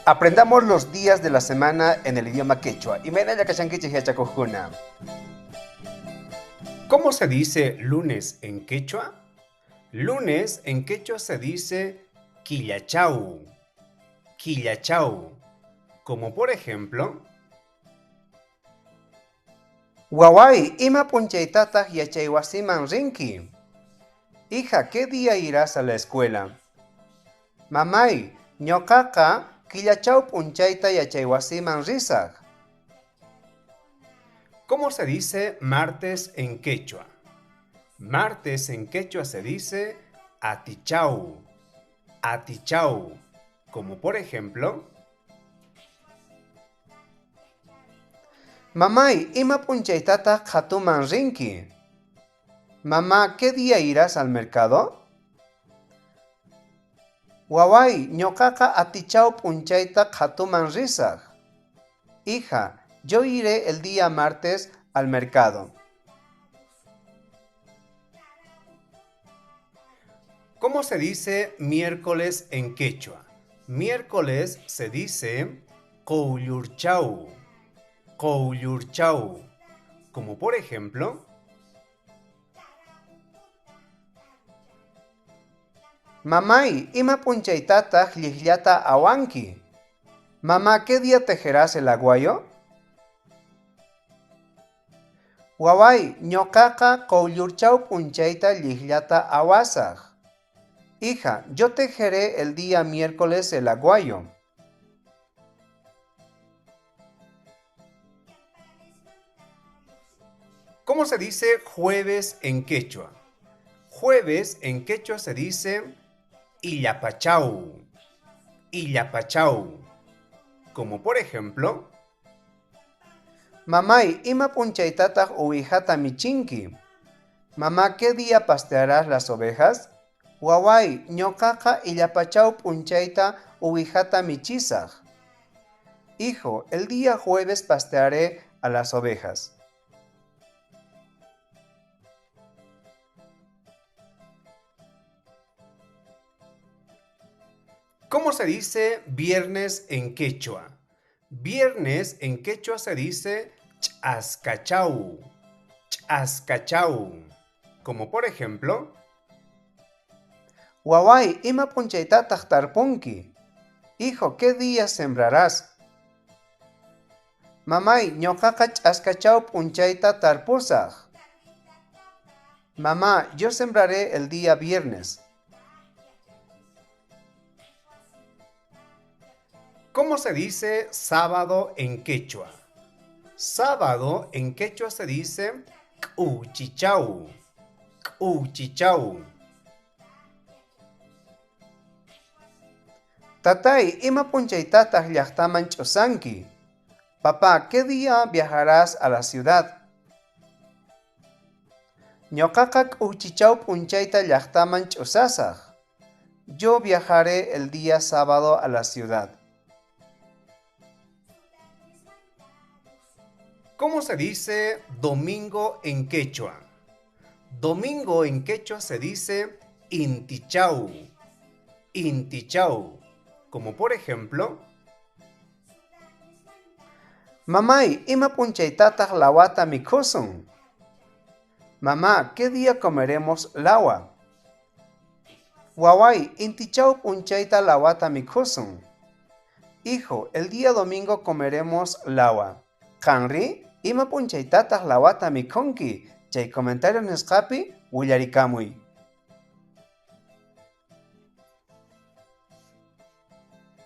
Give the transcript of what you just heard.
Aprendamos los días de la semana en el idioma quechua. ¿Cómo se dice lunes en quechua? Lunes en quechua se dice quillachau. Quillachau. Como por ejemplo, Waway, ima punchaytataq yachaywasiman rinki. Hija, ¿qué día irás a la escuela? Mamay, ñoqaqa quillachau punchayta yachaywasiman risaq. ¿Cómo se dice martes en quechua? Martes en quechua se dice atichau. Atichau. Como por ejemplo, Mamay, ima punchaytataq qhatuman rinki. Mamá, ¿qué día irás al mercado? Waway, ñoqaqa atichau punchayta qhatuman risaq. Hija, yo iré el día martes al mercado. ¿Cómo se dice miércoles en quechua? Miércoles se dice qowllurchau. Qowllurchau. Como por ejemplo, Mamay, ima punchaytataq llikllata awanki. Mamá, ¿qué día tejerás el aguayo? Waway, ñoqaqa qowllurchau punchayta llikllata awasaq. Hija, yo tejeré el día miércoles el aguayo. ¿Cómo se dice jueves en quechua? Jueves en quechua se dice illapachau. Illapachau. Como por ejemplo, Mamay, ima punchaytataq uwihata michinki. Mamá, ¿qué día pastearás las ovejas? Waway, ñoqaqa illapachau punchayta uwihata michisaq. Hijo, el día jueves pastearé a las ovejas. ¿Cómo se dice viernes en quechua? Viernes en quechua se dice ch'ascachau. Ch'ascachau. Como por ejemplo, Waway, ima punchaytataq tarpunki. Hijo, ¿qué día sembrarás? Mamay, ñoqaqa ch'ascachau punchayta tarpusaq. Mamá, yo sembraré el día viernes. ¿Cómo se dice sábado en quechua? Sábado en quechua se dice k'uchichau. K'uchichau. Tatay, ima punchaytataq llaqtaman ch'usanki. Papá, ¿qué día viajarás a la ciudad? Ñoqaqa k'uchichau punchayta llaqtaman ch'usasaq. Yo viajaré el día sábado a la ciudad. ¿Cómo se dice domingo en quechua? Domingo en quechua se dice intichau. Intichau. Como por ejemplo, Mamay, ima punchaytataq lawata mikhusun. Mamá, ¿qué día comeremos lawa? Waway, intichau punchayta lawata mikhusun. Hijo, el día domingo comeremos lawa. Qanri, ima punchaytataq lawata mikhunki. Chay comentarios nisqapi willarikamuy.